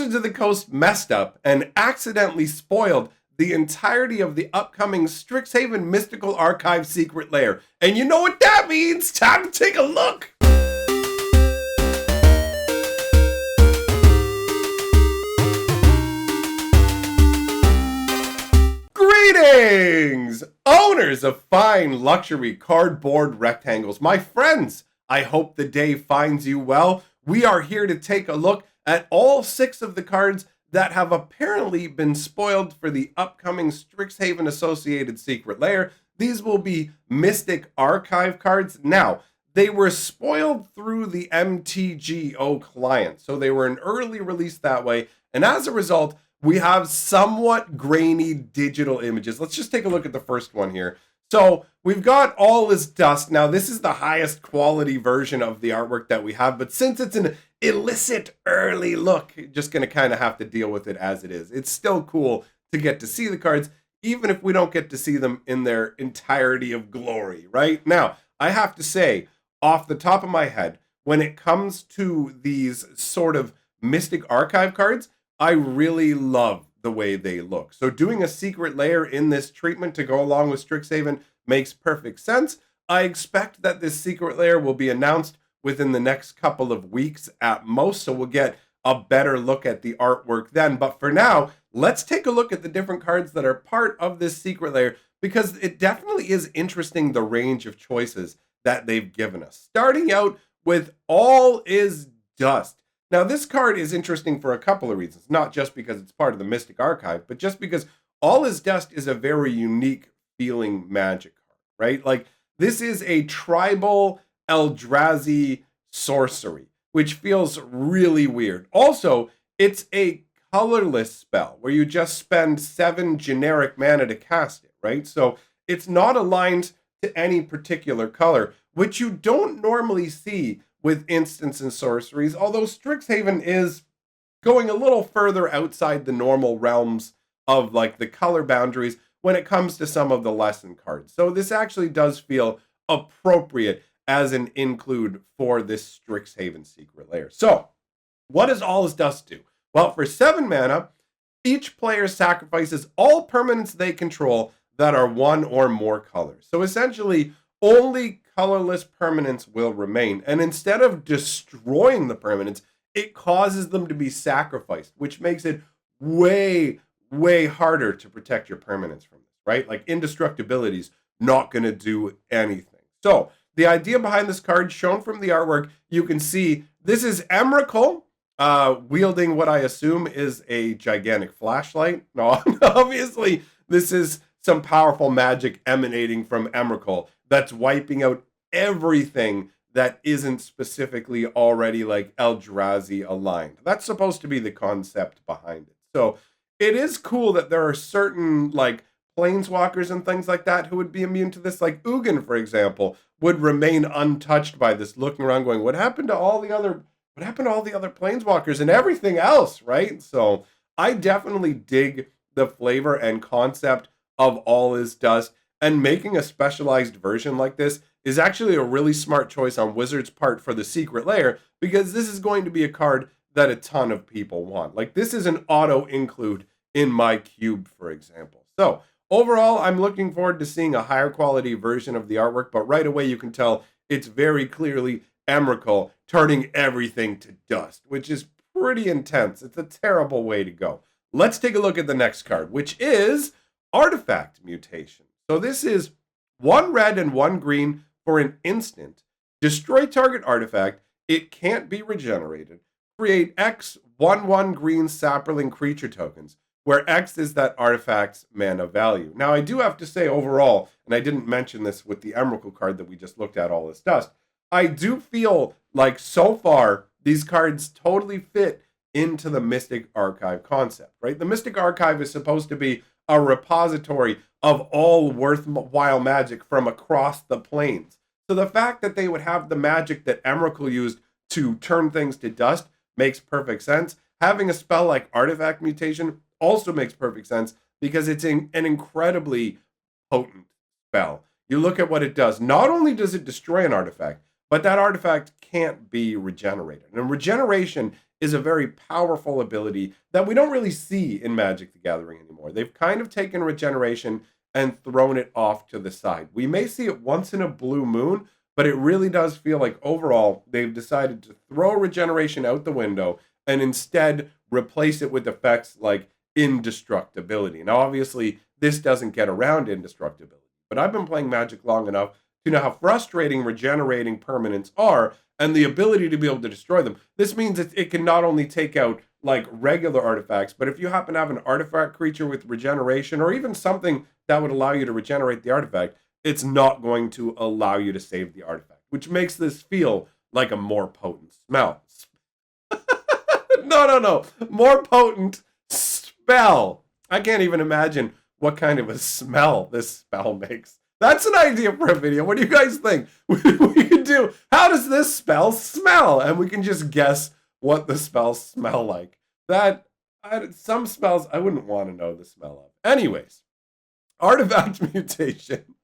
Wizards of the Coast messed up and accidentally spoiled the entirety of the upcoming Strixhaven Mystical Archive Secret Lair. And you know what that means? Time to take a look! Greetings, owners of fine luxury cardboard rectangles. My friends, I hope the day finds you well. We are here to take a look at all 6 of the cards that have apparently been spoiled for the upcoming Strixhaven Associated Secret Lair. These will be Mystic Archive cards. Now, they were spoiled through the MTGO client, so they were an early release that way, and as a result, we have somewhat grainy digital images. Let's just take a look at the first one here. So we've got All Is Dust. Now, this is the highest quality version of the artwork that we have, but since it's an illicit early look, you're just going to kind of have to deal with it as it is. It's still cool to get to see the cards, even if we don't get to see them in their entirety of glory, right? Now, I have to say, off the top of my head, when it comes to these sort of Mystic Archive cards, I really love the way they look. So doing a secret lair in this treatment to go along with Strixhaven makes perfect sense. I expect that this secret lair will be announced within the next couple of weeks at most, so we'll get a better look at the artwork then. But for now, let's take a look at the different cards that are part of this secret lair, because it definitely is interesting the range of choices that they've given us. Starting out with All Is Dust. Now, this card is interesting for a couple of reasons, not just because it's part of the Mystic Archive, but just because All Is Dust is a very unique feeling magic card, right? Like, this is a tribal Eldrazi sorcery, which feels really weird. Also, it's a colorless spell where you just spend 7 generic mana to cast it, right? So it's not aligned to any particular color, which you don't normally see with instants and sorceries, although Strixhaven is going a little further outside the normal realms of like the color boundaries when it comes to some of the lesson cards. So this actually does feel appropriate as an include for this Strixhaven secret lair. So what does All Is Dust do? Well, for 7 mana, each player sacrifices all permanents they control that are 1 or more colors. So essentially, only colorless permanents will remain. And instead of destroying the permanents, it causes them to be sacrificed, which makes it way, way harder to protect your permanents from this, right? Like indestructibility is not going to do anything. So the idea behind this card, shown from the artwork, you can see this is Emrakul wielding what I assume is a gigantic flashlight. No, obviously, this is some powerful magic emanating from Emrakul that's wiping out everything that isn't specifically already like Eldrazi aligned. That's supposed to be the concept behind it. So it is cool that there are certain like planeswalkers and things like that who would be immune to this. Like Ugin, for example, would remain untouched by this, looking around going, what happened to all the other planeswalkers and everything else, right? So I definitely dig the flavor and concept of All Is Dust, and making a specialized version like this is actually a really smart choice on Wizards' part for the secret lair, because this is going to be a card that a ton of people want. Like, this is an auto include in my cube, for example. So overall, I'm looking forward to seeing a higher quality version of the artwork, but right away you can tell it's very clearly Emrakul turning everything to dust, which is pretty intense. It's a terrible way to go. Let's take a look at the next card, which is Artifact Mutation. So this is 1 red and 1 green for an instant. Destroy target artifact. It can't be regenerated. Create X 1/1 green sapperling creature tokens, where X is that artifact's mana value. Now, I do have to say overall, and I didn't mention this with the Emrakul card that we just looked at, All Is Dust, I do feel like so far these cards totally fit into the Mystic Archive concept, right? The Mystic Archive is supposed to be a repository of all worthwhile magic from across the planes. So the fact that they would have the magic that Emrakul used to turn things to dust makes perfect sense. Having a spell like Artifact Mutation also makes perfect sense because it's an incredibly potent spell. You look at what it does. Not only does it destroy an artifact, but that artifact can't be regenerated. And regeneration is a very powerful ability that we don't really see in Magic the Gathering anymore. They've kind of taken regeneration and thrown it off to the side. We may see it once in a blue moon, but it really does feel like overall they've decided to throw regeneration out the window and instead replace it with effects like indestructibility. Now, obviously, this doesn't get around indestructibility, but I've been playing Magic long enough to know how frustrating regenerating permanents are and the ability to be able to destroy them. This means it can not only take out like regular artifacts, but if you happen to have an artifact creature with regeneration or even something that would allow you to regenerate the artifact, it's not going to allow you to save the artifact, which makes this feel like a more potent smell. No. More potent spell. I can't even imagine what kind of a smell this spell makes. That's an idea for a video. What do you guys think? We could do, how does this spell smell? And we can just guess what the spells smell like. Some spells I wouldn't want to know the smell of. Anyways, artifact mutation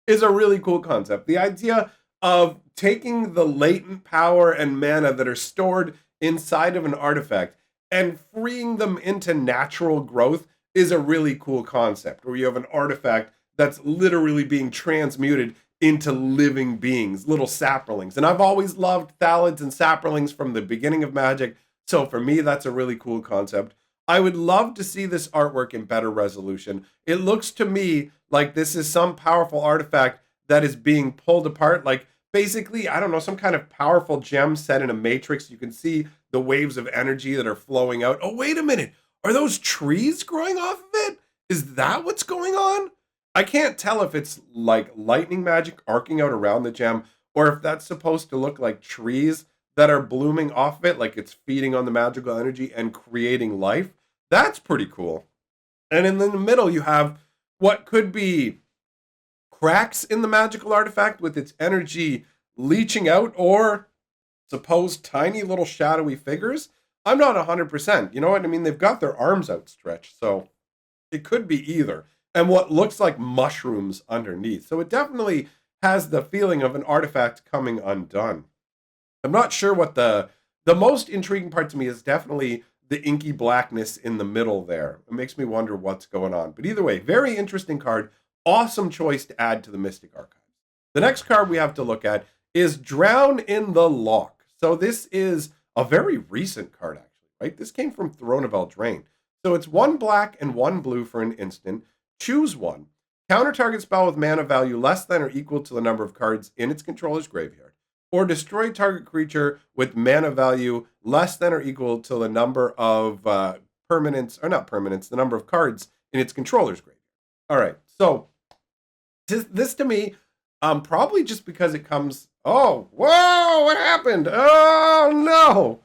is a really cool concept. The idea of taking the latent power and mana that are stored inside of an artifact and freeing them into natural growth is a really cool concept, where you have an artifact that's literally being transmuted into living beings, little saplings. And I've always loved thalids and saplings from the beginning of Magic, so for me, that's a really cool concept. I would love to see this artwork in better resolution. It looks to me like this is some powerful artifact that is being pulled apart, like basically, I don't know, some kind of powerful gem set in a matrix. You can see the waves of energy that are flowing out. Oh, wait a minute. Are those trees growing off of it? Is that what's going on? I can't tell if it's like lightning magic arcing out around the gem or if that's supposed to look like trees that are blooming off of it, like it's feeding on the magical energy and creating life. That's pretty cool. And in the middle, you have what could be cracks in the magical artifact with its energy leaching out, or supposed tiny little shadowy figures. I'm not 100%. You know what I mean? They've got their arms outstretched, so it could be either. And what looks like mushrooms underneath. So it definitely has the feeling of an artifact coming undone. I'm not sure what the most intriguing part to me is definitely the inky blackness in the middle there. It makes me wonder what's going on. But either way, very interesting card. Awesome choice to add to the Mystic Archives. The next card we have to look at is Drown in the Loch. So this is a very recent card, actually, right? This came from Throne of Eldraine. So it's 1 black and 1 blue for an instant. Choose one. Counter target spell with mana value less than or equal to the number of cards in its controller's graveyard. Or destroy target creature with mana value less than or equal to the number of the number of cards in its controller's graveyard. All right, so this to me, probably just because it comes, oh, whoa, what happened? Oh, no.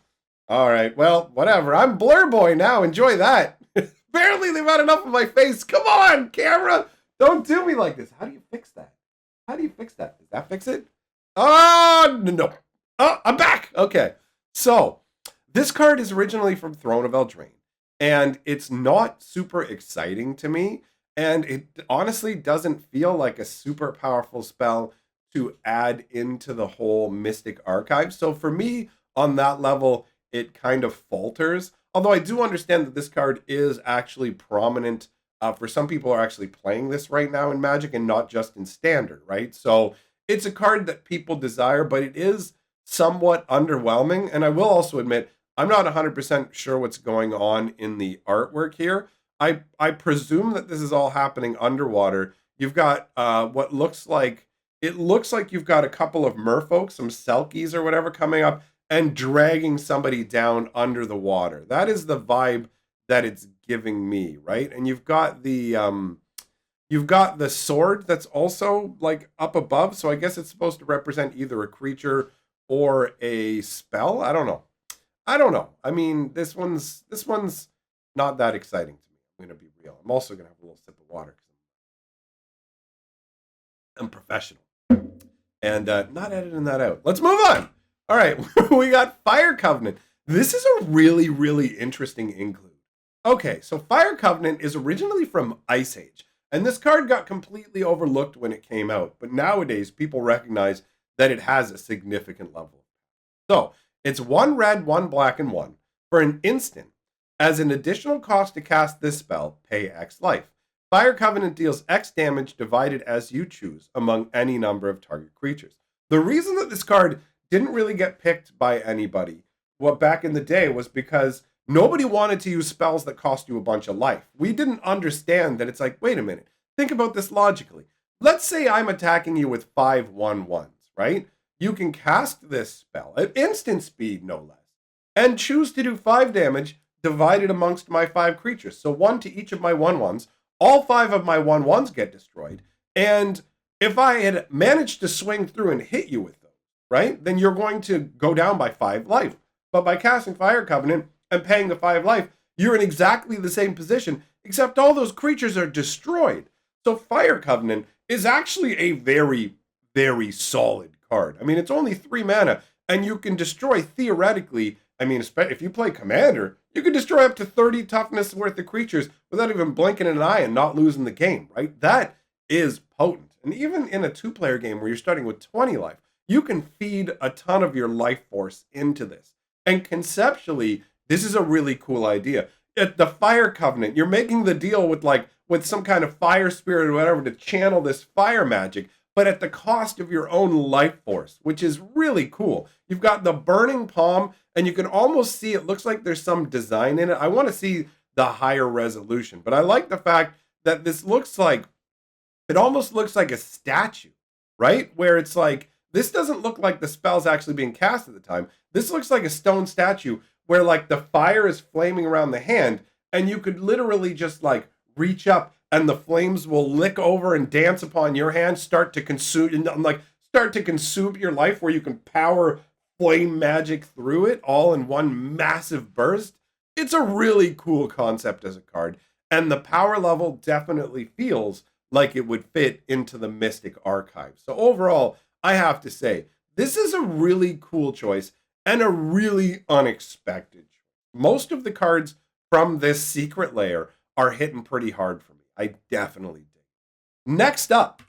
All right, well, whatever. I'm Blur Boy now. Enjoy that. Barely they've had enough of my face. Come on, camera. Don't do me like this. How do you fix that? Does that fix it? Oh, no. Oh, I'm back. Okay. So, this card is originally from Throne of Eldraine, and it's not super exciting to me, and it honestly doesn't feel like a super powerful spell to add into the whole Mystic Archive. So, for me, on that level, it kind of falters. Although I do understand that this card is actually prominent. For some people are actually playing this right now in Magic and not just in Standard, right? So it's a card that people desire, but it is somewhat underwhelming. And I will also admit, I'm not 100% sure what's going on in the artwork here. I presume that this is all happening underwater. You've got what looks like you've got a couple of merfolk, some selkies or whatever coming up and dragging somebody down under the water. That is the vibe that it's giving me, right? And you've got the sword that's also like up above, so I guess it's supposed to represent either a creature or a spell. I don't know. I mean, this one's not that exciting to me. I'm gonna be real. I'm also gonna have a little sip of water because I'm professional and not editing that out. Let's move on. All right, we got Fire Covenant. This is a really, really interesting include. Okay, so Fire Covenant is originally from Ice Age, and this card got completely overlooked when it came out, but nowadays people recognize that it has a significant level. So, it's 1 red, 1 black, and 1. For an instant, as an additional cost to cast this spell, pay X life. Fire Covenant deals X damage divided as you choose among any number of target creatures. The reason that this card didn't really get picked by anybody back in the day was because nobody wanted to use spells that cost you a bunch of life. We didn't understand that it's like, wait a minute, think about this logically. Let's say I'm attacking you with 5/1/1s, right? You can cast this spell at instant speed, no less, and choose to do 5 damage divided amongst my 5 creatures. So 1 to each of my 1/1s. All 5 of my 1/1s get destroyed. And if I had managed to swing through and hit you with those, right, then you're going to go down by 5 life. But by casting Fire Covenant and paying the 5 life, you're in exactly the same position, except all those creatures are destroyed. So Fire Covenant is actually a very, very solid card. I mean, it's only 3 mana, and you can destroy, theoretically, I mean, if you play Commander, you can destroy up to 30 toughness worth of creatures without even blinking an eye and not losing the game, right? That is potent. And even in a 2-player game where you're starting with 20 life, you can feed a ton of your life force into this. And conceptually, this is a really cool idea. At the Fire Covenant, you're making the deal with some kind of fire spirit or whatever to channel this fire magic, but at the cost of your own life force, which is really cool. You've got the Burning Palm, and you can almost see, it looks like there's some design in it. I want to see the higher resolution, but I like the fact that this looks like, it almost looks like a statue, right? Where it's like, this doesn't look like the spell's actually being cast at the time. This looks like a stone statue where like the fire is flaming around the hand, and you could literally just like reach up and the flames will lick over and dance upon your hand, start to consume your life, where you can power flame magic through it all in one massive burst. It's a really cool concept as a card, and the power level definitely feels like it would fit into the Mystic Archive. So overall, I have to say, this is a really cool choice and a really unexpected choice. Most of the cards from this secret layer are hitting pretty hard for me. I definitely dig. Next up,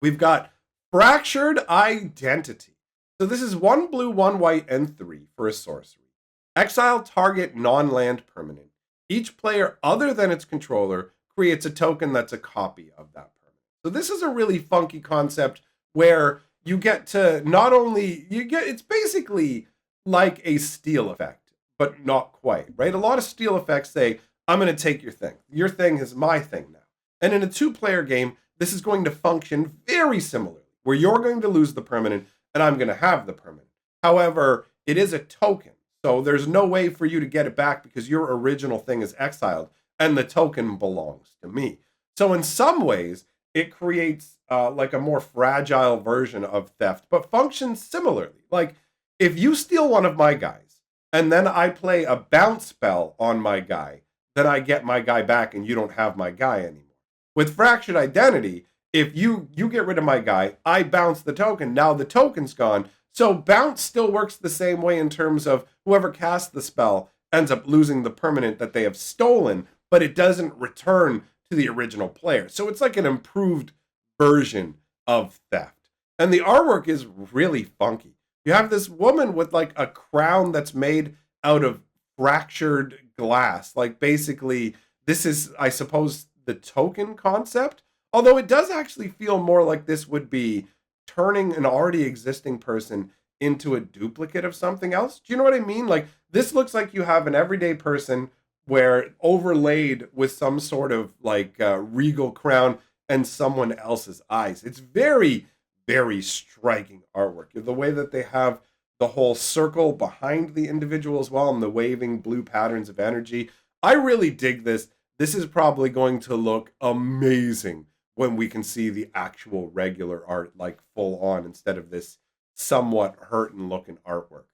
we've got Fractured Identity. So this is 1 blue, 1 white, and 3 for a sorcery. Exile target non-land permanent. Each player other than its controller creates a token that's a copy of that permanent. So this is a really funky concept where you get to it's basically like a steal effect, but not quite, right? A lot of steal effects say, I'm going to take your thing. Your thing is my thing now. And in a 2-player game, this is going to function very similarly, where you're going to lose the permanent and I'm going to have the permanent. However, it is a token, so there's no way for you to get it back because your original thing is exiled and the token belongs to me. So in some ways, it creates like a more fragile version of theft, but functions similarly. Like if you steal one of my guys and then I play a bounce spell on my guy, then I get my guy back and you don't have my guy anymore. With Fractured Identity, if you get rid of my guy, I bounce the token, now the token's gone. So bounce still works the same way in terms of whoever casts the spell ends up losing the permanent that they have stolen, but it doesn't return to the original player. So it's like an improved version of theft. And the artwork is really funky. You have this woman with like a crown that's made out of fractured glass. Like basically, this is, I suppose, the token concept. Although it does actually feel more like this would be turning an already existing person into a duplicate of something else. Do you know what I mean? Like this looks like you have an everyday person where overlaid with some sort of like regal crown and someone else's eyes. It's very, very striking artwork. The way that they have the whole circle behind the individual as well and the waving blue patterns of energy. I really dig this. This is probably going to look amazing when we can see the actual regular art like full on instead of this somewhat hurtin' looking artwork.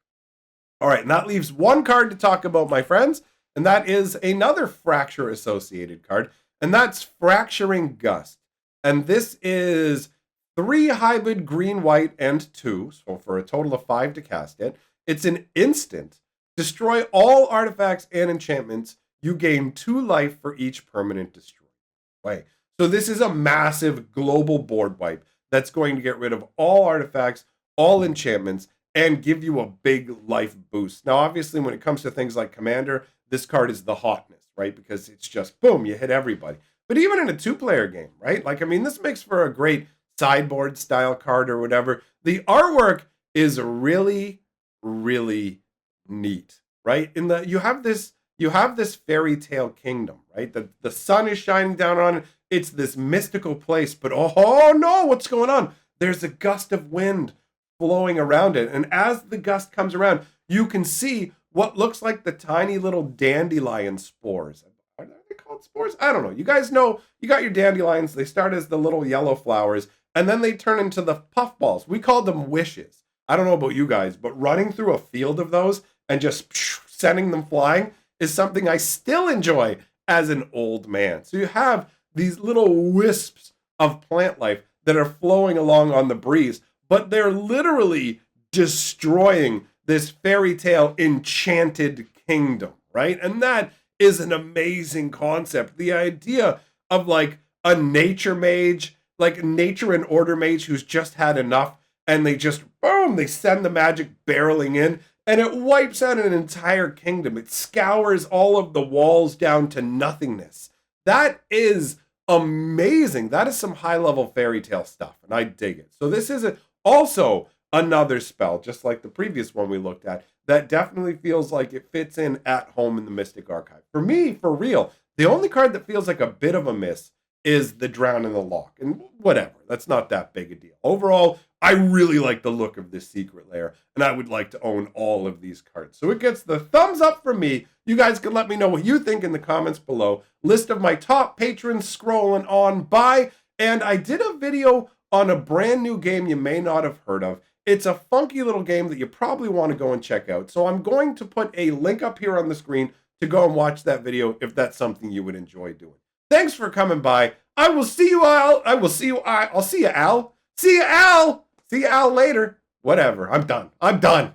All right, and that leaves one card to talk about, my friends, and that is another Fracture associated card, and that's Fracturing Gust. And this is 3 hybrid green, white, and 2, so for a total of 5 to cast it. It's an instant. Destroy all artifacts and enchantments. You gain 2 life for each permanent destroyed. Way. So this is a massive global board wipe that's going to get rid of all artifacts, all enchantments, and give you a big life boost. Now, obviously, when it comes to things like Commander, this card is the hotness, right? Because it's just, boom, you hit everybody. But even in a two-player game, right? Like, I mean, this makes for a great sideboard style card or whatever. The artwork is really, really neat, right? You have this fairy tale kingdom, right? The sun is shining down on it. It's this mystical place, but oh no, what's going on? There's a gust of wind flowing around it. And as the gust comes around, you can see what looks like the tiny little dandelion spores. Are they called spores? I don't know. You guys know, you got your dandelions. They start as the little yellow flowers, and then they turn into the puffballs. We called them wishes. I don't know about you guys, but running through a field of those and just sending them flying is something I still enjoy as an old man. So you have these little wisps of plant life that are flowing along on the breeze, but they're literally destroying this fairy tale enchanted kingdom, right? And that is an amazing concept. The idea of like a nature mage, like nature and order mage who's just had enough, and they just, boom, they send the magic barreling in, and it wipes out an entire kingdom. It scours all of the walls down to nothingness. That is amazing. That is some high-level fairy tale stuff, and I dig it. So this is also another spell, just like the previous one we looked at, that definitely feels like it fits in at home in the Mystic Archive. For me, for real, the only card that feels like a bit of a miss is the Drown in the Loch. And whatever, that's not that big a deal. Overall, I really like the look of this secret lair, and I would like to own all of these cards. So it gets the thumbs up from me. You guys can let me know what you think in the comments below. List of my top patrons scrolling on by, and I did a video on a brand new game you may not have heard of. It's a funky little game that you probably want to go and check out. So I'm going to put a link up here on the screen to go and watch that video if that's something you would enjoy doing. Thanks for coming by. I will see you all. I'll see you, Al. See you, Al. See you, Al later. Whatever. I'm done.